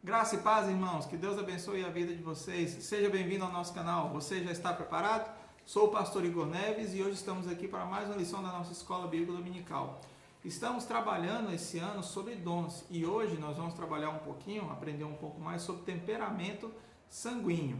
Graça e paz, irmãos. Que Deus abençoe a vida de vocês. Seja bem-vindo ao nosso canal. Você já está preparado? Sou o pastor Igor Neves e hoje estamos aqui para mais uma lição da nossa Escola Bíblica Dominical. Estamos trabalhando esse ano sobre dons e hoje nós vamos trabalhar um pouquinho, aprender um pouco mais sobre temperamento sanguíneo.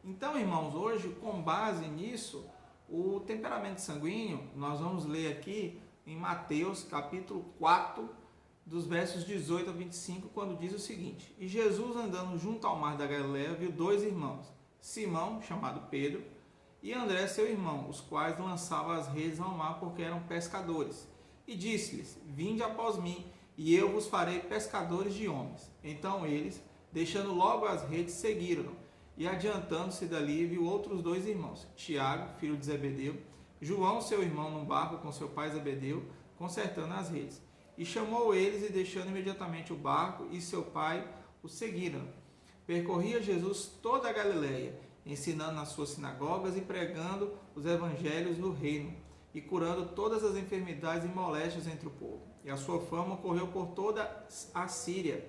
Então, irmãos, hoje, com base nisso, o temperamento sanguíneo, nós vamos ler aqui em Mateus capítulo 4, dos versos 18 a 25, quando diz o seguinte: E Jesus, andando junto ao mar da Galileia, viu dois irmãos, Simão, chamado Pedro, e André, seu irmão, os quais lançavam as redes ao mar porque eram pescadores. E disse-lhes: Vinde após mim, e eu vos farei pescadores de homens. Então eles, deixando logo as redes, seguiram-no. E adiantando-se dali, viu outros dois irmãos, Tiago, filho de Zebedeu, João, seu irmão, num barco com seu pai Zebedeu, consertando as redes. E chamou eles, e deixando imediatamente o barco e seu pai, o seguiram. Percorria Jesus toda a Galileia, ensinando nas suas sinagogas e pregando os evangelhos do reino, e curando todas as enfermidades e moléstias entre o povo. E a sua fama correu por toda a Síria,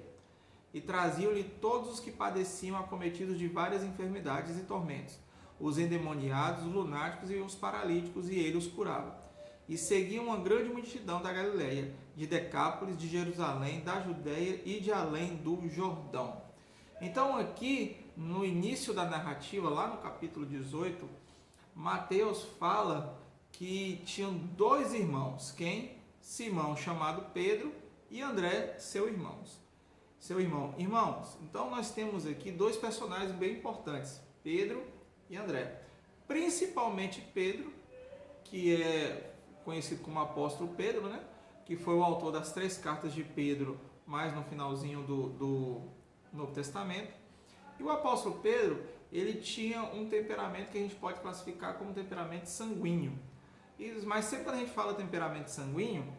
e traziam-lhe todos os que padeciam acometidos de várias enfermidades e tormentos, os endemoniados, os lunáticos e os paralíticos, e ele os curava. E seguia uma grande multidão da Galileia, de Decápolis, de Jerusalém, da Judeia e de além do Jordão. Então aqui, no início da narrativa, lá no capítulo 18, Mateus fala que tinham dois irmãos, quem? Simão, chamado Pedro, e André, seu irmão. Irmãos, então nós temos aqui dois personagens bem importantes, Pedro e André. Principalmente Pedro, que é conhecido como apóstolo Pedro, né? Que foi o autor das 3 cartas de Pedro, mais no finalzinho do Novo Testamento. E o apóstolo Pedro, ele tinha um temperamento que a gente pode classificar como temperamento sanguíneo. Mas sempre quando a gente fala temperamento sanguíneo,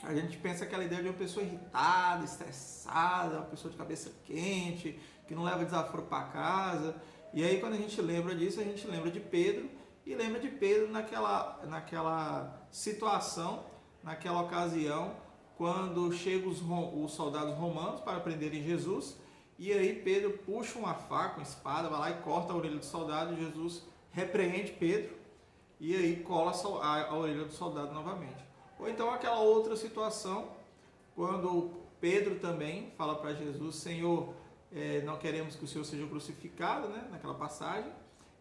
a gente pensa aquela ideia de uma pessoa irritada, estressada, uma pessoa de cabeça quente, que não leva desaforo para casa. E aí quando a gente lembra disso, a gente lembra de Pedro, e lembra de Pedro naquela situação, naquela ocasião, quando chegam os soldados romanos para prenderem Jesus, e aí Pedro puxa uma faca, uma espada, vai lá e corta a orelha do soldado, e Jesus repreende Pedro, e aí cola a orelha do soldado novamente. Ou então aquela outra situação, quando Pedro também fala para Jesus: Senhor, não queremos que o Senhor seja crucificado, né? Naquela passagem.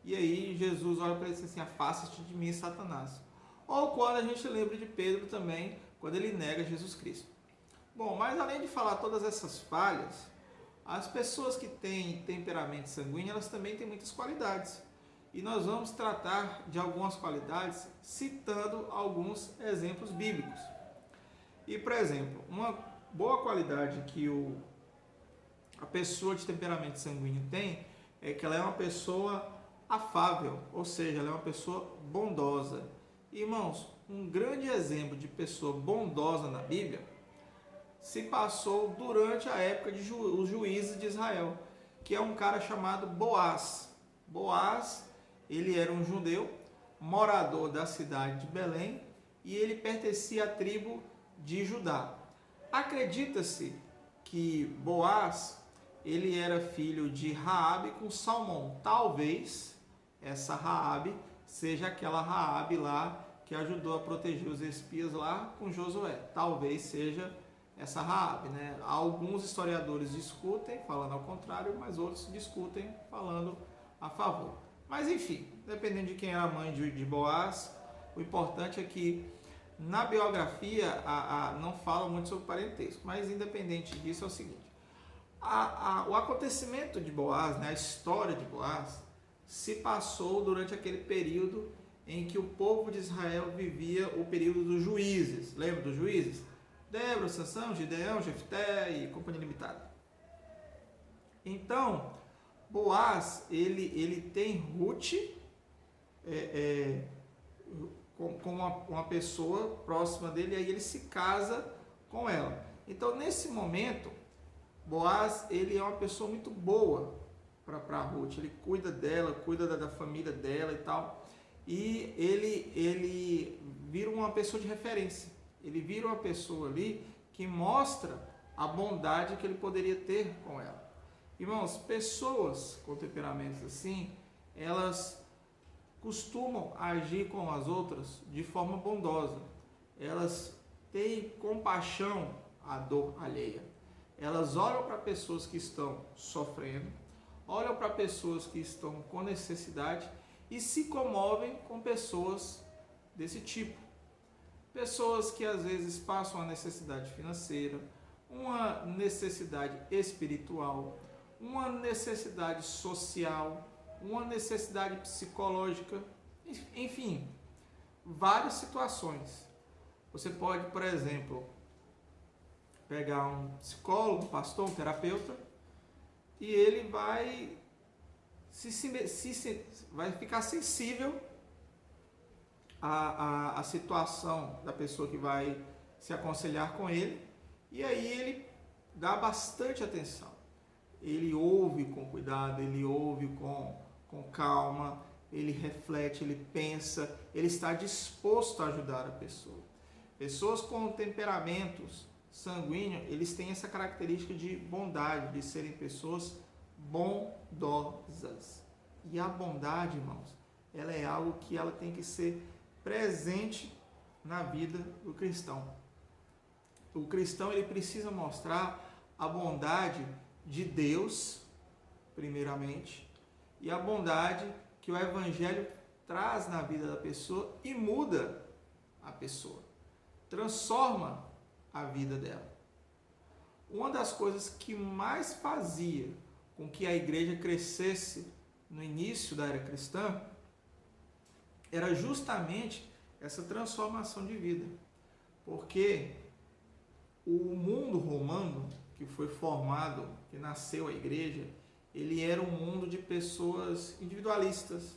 E aí Jesus olha para ele e diz assim: afasta-te de mim, Satanás. Ou quando a gente lembra de Pedro também, quando ele nega Jesus Cristo. Bom, mas além de falar todas essas falhas, as pessoas que têm temperamento sanguíneo, elas também têm muitas qualidades. E nós vamos tratar de algumas qualidades citando alguns exemplos bíblicos. E, por exemplo, uma boa qualidade que a pessoa de temperamento sanguíneo tem é que ela é uma pessoa afável, ou seja, ela é uma pessoa bondosa. Irmãos, um grande exemplo de pessoa bondosa na Bíblia se passou durante a época os juízes de Israel, que é um cara chamado Boaz. Boaz, ele era um judeu, morador da cidade de Belém, e ele pertencia à tribo de Judá. Acredita-se que Boaz, ele era filho de Raabe com Salmão. Talvez essa Raabe seja aquela Raabe lá que ajudou a proteger os espias lá com Josué. Talvez seja essa Raabe, né? Alguns historiadores discutem falando ao contrário, mas outros discutem falando a favor. Mas enfim, dependendo de quem era a mãe de Boaz, o importante é que na biografia não fala muito sobre parentesco, mas independente disso é o seguinte: o acontecimento de Boaz, né, a história de Boaz, se passou durante aquele período em que o povo de Israel vivia o período dos juízes. Lembra dos juízes? Débora, Sansão, Gideão, Jefté e companhia limitada. Então, Boaz, ele tem Ruth com uma pessoa próxima dele, e aí ele se casa com ela. Então, nesse momento, Boaz, ele é uma pessoa muito boa para Ruth. Ele cuida dela, cuida da família dela e tal. E ele vira uma pessoa de referência. Ele vira uma pessoa ali que mostra a bondade que ele poderia ter com ela. Irmãos, pessoas com temperamentos assim, elas costumam agir com as outras de forma bondosa. Elas têm compaixão à dor alheia. Elas olham para pessoas que estão sofrendo, olham para pessoas que estão com necessidade e se comovem com pessoas desse tipo. Pessoas que às vezes passam uma necessidade financeira, uma necessidade espiritual, uma necessidade social, uma necessidade psicológica, enfim, várias situações. Você pode, por exemplo, pegar um psicólogo, um pastor, um terapeuta, e ele vai vai ficar sensível à situação da pessoa que vai se aconselhar com ele, e aí ele dá bastante atenção. Ele ouve com cuidado, ele ouve com calma, ele reflete, ele pensa, ele está disposto a ajudar a pessoa. Pessoas com temperamentos sanguíneos, eles têm essa característica de bondade, de serem pessoas bondosas. E a bondade, irmãos, ela é algo que ela tem que ser presente na vida do cristão. O cristão, ele precisa mostrar a bondade de Deus, primeiramente, e a bondade que o Evangelho traz na vida da pessoa e muda a pessoa, transforma a vida dela. Uma das coisas que mais fazia com que a igreja crescesse no início da era cristã era justamente essa transformação de vida, porque o mundo romano que foi formado, que nasceu a igreja, ele era um mundo de pessoas individualistas,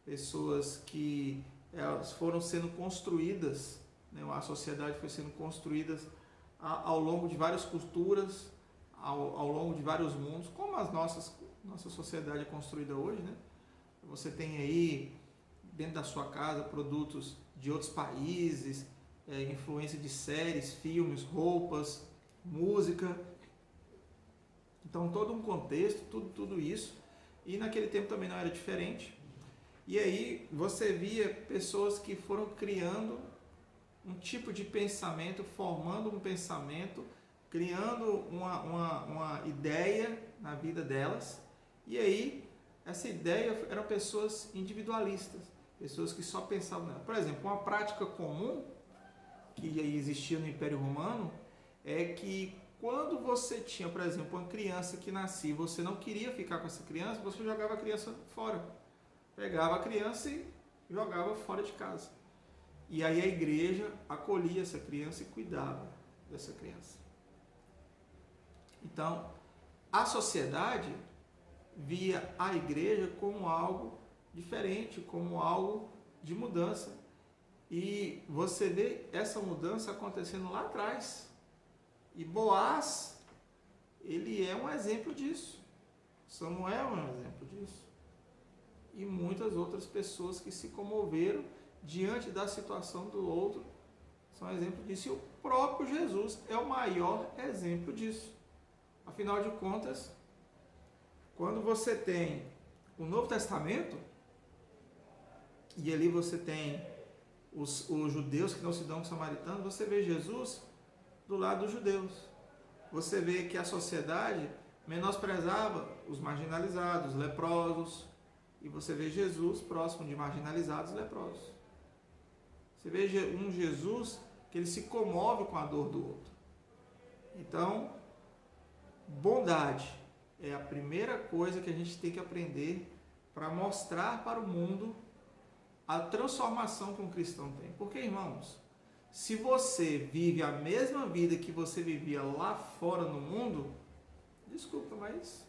pessoas que elas foram sendo construídas, né? A sociedade foi sendo construída ao longo de várias culturas, ao longo de vários mundos, como nossa sociedade é construída hoje, né? Você tem aí dentro da sua casa produtos de outros países, influência de séries, filmes, roupas, música. Então todo um contexto, tudo isso, e naquele tempo também não era diferente. E aí você via pessoas que foram criando um tipo de pensamento, formando um pensamento, criando uma ideia na vida delas, e aí essa ideia eram pessoas individualistas, pessoas que só pensavam nela. Por exemplo, uma prática comum que existia no Império Romano é que quando você tinha, por exemplo, uma criança que nascia e você não queria ficar com essa criança, você jogava a criança fora. Pegava a criança e jogava fora de casa. E aí a igreja acolhia essa criança e cuidava dessa criança. Então, a sociedade via a igreja como algo diferente, como algo de mudança. E você vê essa mudança acontecendo lá atrás. E Boaz, ele é um exemplo disso. Samuel é um exemplo disso. E muitas outras pessoas que se comoveram diante da situação do outro são exemplo disso. E o próprio Jesus é o maior exemplo disso. Afinal de contas, quando você tem o Novo Testamento, e ali você tem os judeus que não se dão com os samaritanos, você vê Jesus do lado dos judeus. Você vê que a sociedade menosprezava os marginalizados, os leprosos, e você vê Jesus próximo de marginalizados e leprosos. Você vê um Jesus que ele se comove com a dor do outro. Então, bondade é a primeira coisa que a gente tem que aprender para mostrar para o mundo a transformação que um cristão tem. Porque, irmãos, se você vive a mesma vida que você vivia lá fora no mundo, desculpa, mas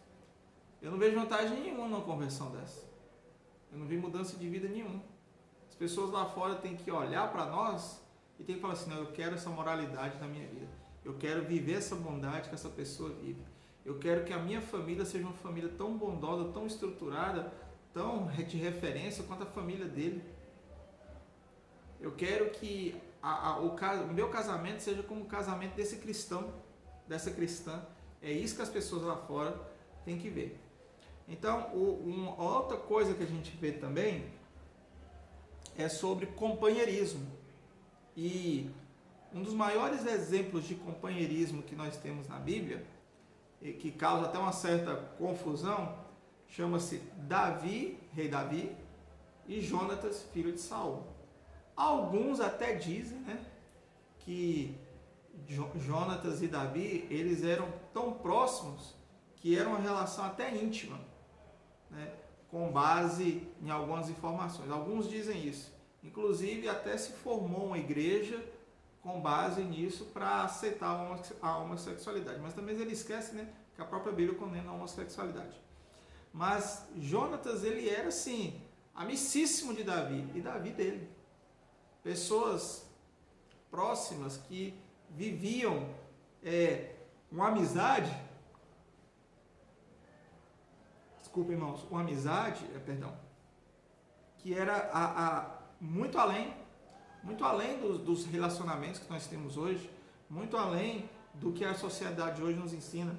eu não vejo vantagem nenhuma numa conversão dessa. Eu não vi mudança de vida nenhuma. As pessoas lá fora têm que olhar para nós e tem que falar assim, não, eu quero essa moralidade na minha vida. Eu quero viver essa bondade que essa pessoa vive. Eu quero que a minha família seja uma família tão bondosa, tão estruturada, tão de referência quanto a família dele. Eu quero que o meu casamento seja como o casamento desse cristão, dessa cristã. É isso que as pessoas lá fora têm que ver. Então, uma outra coisa que a gente vê também é sobre companheirismo. E um dos maiores exemplos de companheirismo que nós temos na Bíblia, e que causa até uma certa confusão, chama-se Davi, rei Davi, e Jonatas, filho de Saul. Alguns até dizem, né, que Jonatas e Davi, eles eram tão próximos que era uma relação até íntima, né, com base em algumas informações. Alguns dizem isso. Inclusive, até se formou uma igreja com base nisso para aceitar a homossexualidade. Mas também ele esquece, né, que a própria Bíblia condena a homossexualidade. Mas Jonatas, ele era assim, amicíssimo de Davi e Davi dele. Pessoas próximas que viviam uma amizade, desculpa, irmãos, uma amizade, que era muito além dos relacionamentos que nós temos hoje, muito além do que a sociedade hoje nos ensina.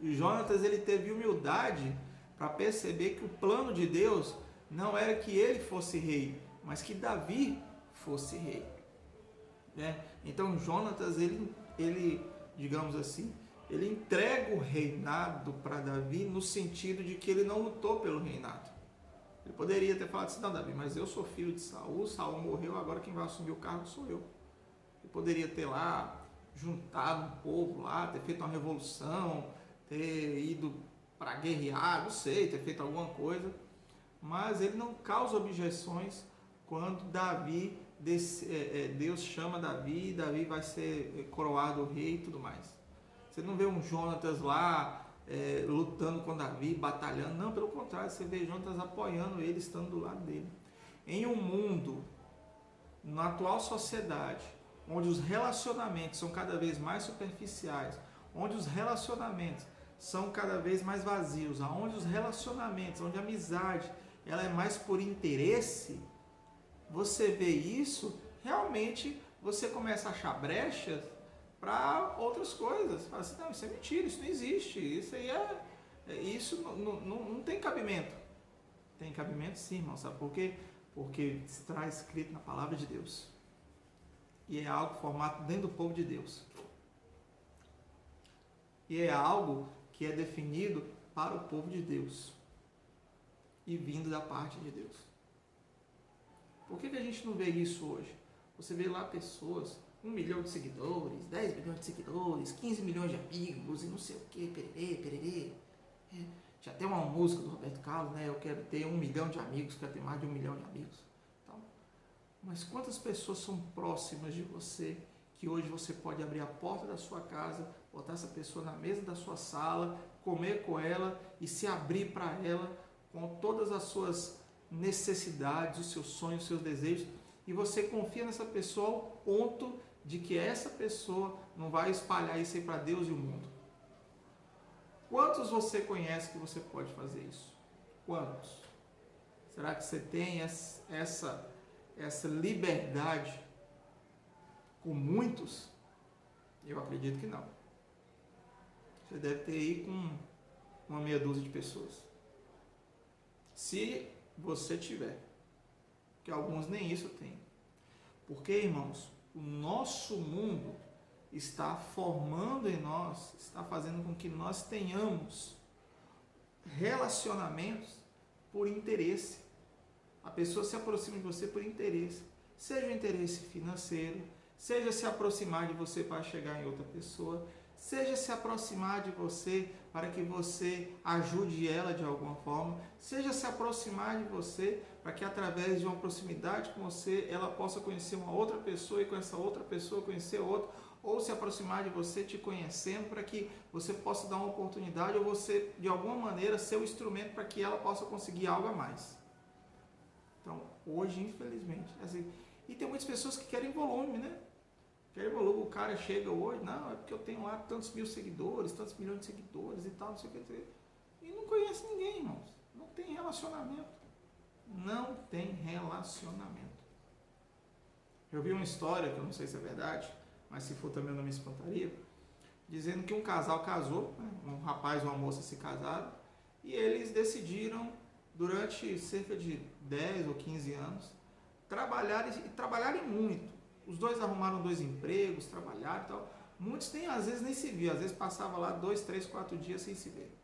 E Jonatas, ele teve humildade para perceber que o plano de Deus não era que ele fosse rei, mas que Davi fosse rei, né? Então Jonatas, ele, digamos assim, ele entrega o reinado para Davi no sentido de que ele não lutou pelo reinado. Ele poderia ter falado assim, não, Davi, mas eu sou filho de Saul, Saul morreu, agora quem vai assumir o cargo sou eu. Ele poderia ter lá juntado um povo lá, ter feito uma revolução, ter ido para guerrear, não sei, ter feito alguma coisa, mas ele não causa objeções quando Deus chama Davi, Davi vai ser coroado rei e tudo mais. Você não vê um Jonatas lá lutando com Davi, batalhando, não, pelo contrário, você vê Jonatas apoiando ele, estando do lado dele. Em um mundo, na atual sociedade, onde os relacionamentos são cada vez mais superficiais, onde os relacionamentos são cada vez mais vazios, onde os relacionamentos, onde a amizade ela é mais por interesse, você vê isso, realmente você começa a achar brechas para outras coisas. Fala assim, não, isso é mentira, isso não existe, isso aí isso não tem cabimento. Tem cabimento sim, irmão, sabe por quê? Porque está escrito na palavra de Deus. E é algo formado dentro do povo de Deus. E é algo que é definido para o povo de Deus. E vindo da parte de Deus. Por que a gente não vê isso hoje? Você vê lá pessoas, 1 milhão de seguidores, 10 milhões de seguidores, 15 milhões de amigos e não sei o que, pererê. Já tem uma música do Roberto Carlos, né? Eu quero ter 1 milhão de amigos, quero ter mais de 1 milhão de amigos. Então, mas quantas pessoas são próximas de você que hoje você pode abrir a porta da sua casa, botar essa pessoa na mesa da sua sala, comer com ela e se abrir para ela com todas as suas necessidades, os seus sonhos, os seus desejos, e você confia nessa pessoa ao ponto de que essa pessoa não vai espalhar isso aí para Deus e o mundo. Quantos você conhece que você pode fazer isso? Quantos? Será que você tem essa liberdade com muitos? Eu acredito que não. Você deve ter aí com uma meia dúzia de pessoas. Se você tiver. Porque alguns nem isso têm. Porque, irmãos, o nosso mundo está formando em nós, está fazendo com que nós tenhamos relacionamentos por interesse. A pessoa se aproxima de você por interesse. Seja o interesse financeiro, seja se aproximar de você para chegar em outra pessoa, seja se aproximar de você para que você ajude ela de alguma forma, seja se aproximar de você para que através de uma proximidade com você, ela possa conhecer uma outra pessoa e com essa outra pessoa conhecer outra, ou se aproximar de você te conhecendo para que você possa dar uma oportunidade ou você, de alguma maneira, ser o instrumento para que ela possa conseguir algo a mais. Então, hoje, infelizmente, assim, e tem muitas pessoas que querem volume, né? Querem volume, o cara chega hoje, não, é porque eu tenho lá tantos mil seguidores, tantos milhões de seguidores e tal, não sei o que, e não conhece ninguém, irmãos. Não tem relacionamento. Não tem relacionamento. Eu vi uma história, que eu não sei se é verdade, mas se for também eu não me espantaria, dizendo que um casal casou, né? Um rapaz e uma moça se casaram, e eles decidiram, durante cerca de 10 ou 15 anos, trabalharem muito. Os dois arrumaram 2 empregos, trabalharam e tal. Muitos nem, às vezes nem se viam, às vezes passava lá 2, 3, 4 dias sem se ver.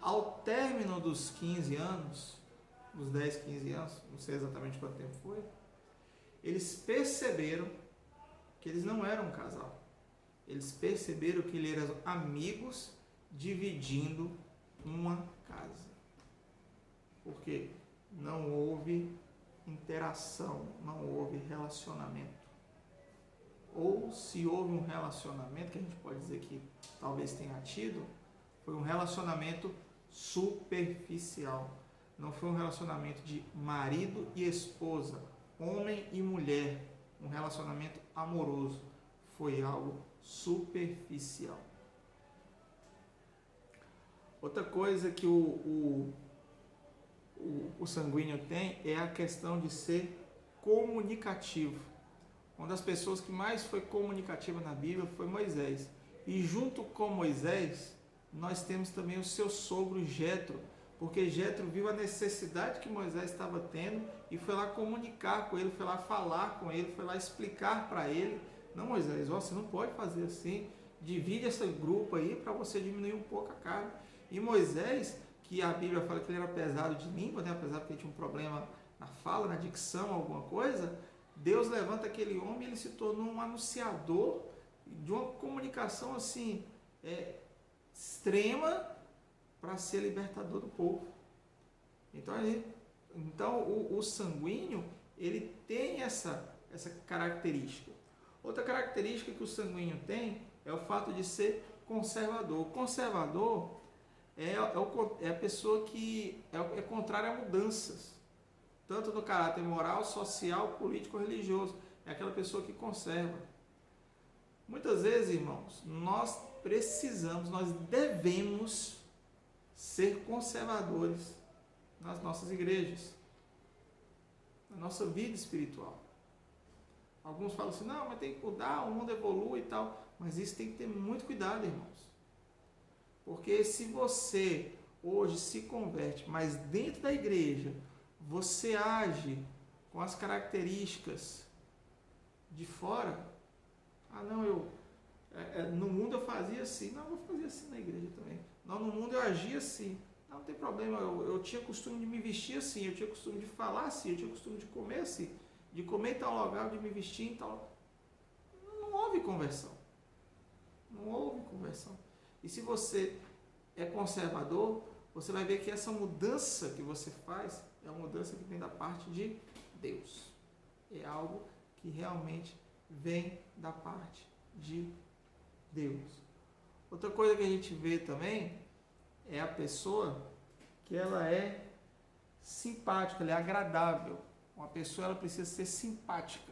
Ao término dos 15 anos, dos 10, 15 anos, não sei exatamente quanto tempo foi, eles perceberam que eles não eram um casal. Eles perceberam que eles eram amigos dividindo uma casa. Porque não houve interação, não houve relacionamento. Ou se houve um relacionamento, que a gente pode dizer que talvez tenha tido, foi um relacionamento superficial. Não foi um relacionamento de marido e esposa, homem e mulher, um relacionamento amoroso. Foi algo superficial. Outra coisa que o sanguíneo tem é a questão de ser comunicativo. Uma das pessoas que mais foi comunicativa na Bíblia foi Moisés. E junto com Moisés, nós temos também o seu sogro Jetro, porque Jetro viu a necessidade que Moisés estava tendo e foi lá comunicar com ele, foi lá falar com ele, foi lá explicar para ele: não, Moisés, você não pode fazer assim, divide esse grupo aí para você diminuir um pouco a carga. E Moisés, que a Bíblia fala que ele era pesado de língua, né? Apesar de que ele tinha um problema na fala, na dicção, alguma coisa, Deus levanta aquele homem e ele se tornou um anunciador de uma comunicação assim, extrema, para ser libertador do povo. Então o sanguíneo, ele tem essa característica. Outra característica que o sanguíneo tem é o fato de ser conservador. O conservador é a pessoa que é contrária a mudanças, tanto no caráter moral, social, político, religioso. É aquela pessoa que conserva. Muitas vezes, irmãos, nós devemos ser conservadores nas nossas igrejas, na nossa vida espiritual. Alguns falam assim: não, mas tem que mudar, o mundo evolui e tal. Mas isso tem que ter muito cuidado, irmãos. Porque se você hoje se converte, mas dentro da igreja você age com as características de fora, não, no mundo eu fazia assim, não, eu vou fazer assim na igreja também. Não, no mundo eu agia assim, não tem problema, eu tinha costume de me vestir assim, eu tinha costume de falar assim, eu tinha costume de comer assim, de comer em tal lugar, de me vestir em tal. Não houve conversão. Não houve conversão. E se você é conservador, você vai ver que essa mudança que você faz é uma mudança que vem da parte de Deus. É algo que realmente vem da parte de Deus. Outra coisa que a gente vê também é a pessoa que ela é simpática, ela é agradável. Uma pessoa, ela precisa ser simpática.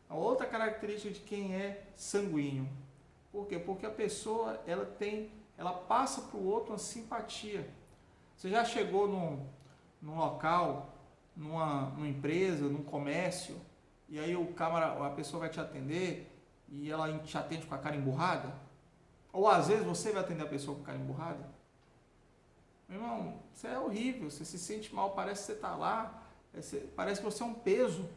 A outra característica de quem é sanguíneo. Por quê? Porque a pessoa, ela passa para o outro uma simpatia. Você já chegou num local, numa empresa, num comércio, e aí a pessoa vai te atender e ela te atende com a cara emburrada? Ou às vezes você vai atender a pessoa com a cara emburrada? Meu irmão, isso é horrível, você se sente mal, parece que você está lá, parece que você é um peso.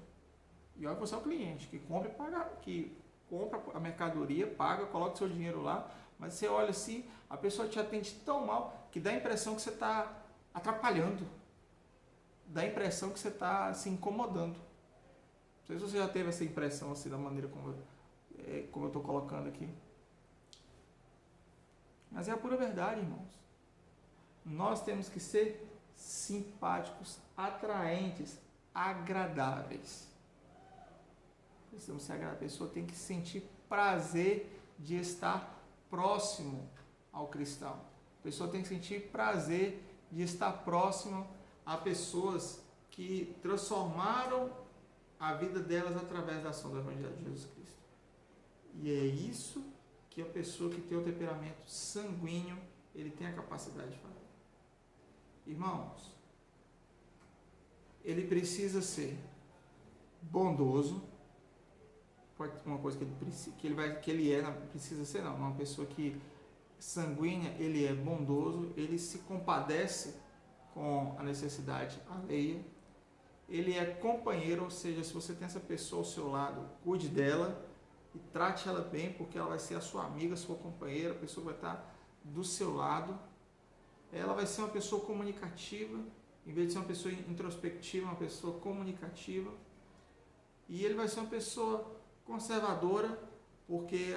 E olha que você é o cliente, que compra e paga, que compra a mercadoria, paga, coloca o seu dinheiro lá, mas você olha assim, a pessoa te atende tão mal que dá a impressão que você está atrapalhando, dá a impressão que você está se incomodando. Não sei se você já teve essa impressão assim, da maneira como eu estou colocando aqui. Mas é a pura verdade, irmãos. Nós temos que ser simpáticos, atraentes, agradáveis. Precisamos ser agradáveis. A pessoa tem que sentir prazer de estar próximo ao cristão. A pessoa tem que sentir prazer de estar próximo a pessoas que transformaram a vida delas através da ação do Evangelho de Jesus Cristo. E é isso que a pessoa que tem o temperamento sanguíneo, ele tem a capacidade de fazer. Irmãos, ele precisa ser bondoso, uma coisa que ele é, não precisa ser não, uma pessoa que sanguínea, ele é bondoso, ele se compadece com a necessidade alheia, ele é companheiro, ou seja, se você tem essa pessoa ao seu lado, cuide dela e trate ela bem, porque ela vai ser a sua amiga, a sua companheira, a pessoa vai estar do seu lado. Ela vai ser uma pessoa comunicativa, em vez de ser uma pessoa introspectiva, uma pessoa comunicativa. E ele vai ser uma pessoa conservadora, porque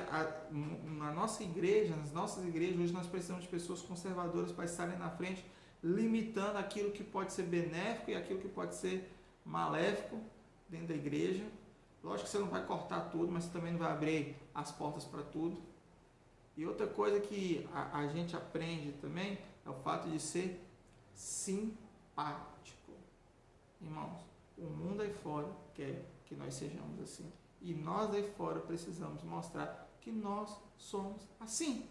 na nossa igreja, nas nossas igrejas, hoje nós precisamos de pessoas conservadoras para estarem na frente, limitando aquilo que pode ser benéfico e aquilo que pode ser maléfico dentro da igreja. Lógico que você não vai cortar tudo, mas você também não vai abrir as portas para tudo. E outra coisa que a gente aprende também é o fato de ser simpático. Irmãos, o mundo aí fora quer que nós sejamos assim. E nós aí fora precisamos mostrar que nós somos assim.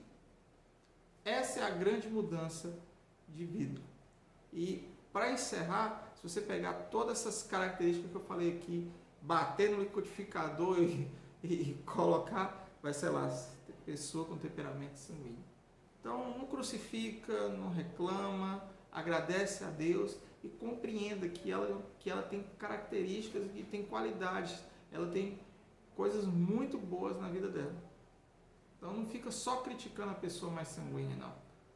Essa é a grande mudança de vida. E para encerrar, se você pegar todas essas características que eu falei aqui, bater no liquidificador e colocar, vai ser lá, pessoa com temperamento sanguíneo. Então não crucifica, não reclama, agradece a Deus e compreenda que ela tem características e tem qualidades, ela tem coisas muito boas na vida dela. Então não fica só criticando a pessoa mais sanguínea, não.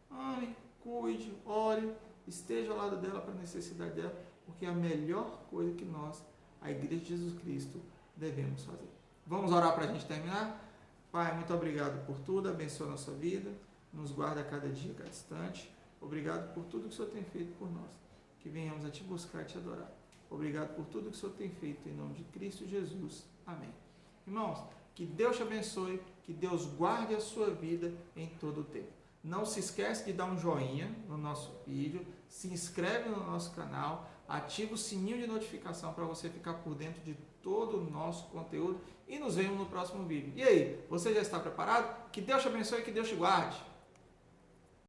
Ame, cuide, ore, esteja ao lado dela para a necessidade dela, porque é a melhor coisa que nós, a Igreja de Jesus Cristo, devemos fazer. Vamos orar para a gente terminar? Pai, muito obrigado por tudo, abençoa a nossa vida, nos guarda a cada dia, a cada instante. Obrigado por tudo que o Senhor tem feito por nós, que venhamos a Te buscar e Te adorar. Obrigado por tudo que o Senhor tem feito, em nome de Cristo Jesus. Amém. Irmãos, que Deus te abençoe, que Deus guarde a sua vida em todo o tempo. Não se esquece de dar um joinha no nosso vídeo, se inscreve no nosso canal, ativa o sininho de notificação para você ficar por dentro de todo o nosso conteúdo e nos vemos no próximo vídeo. E aí, você já está preparado? Que Deus te abençoe e que Deus te guarde.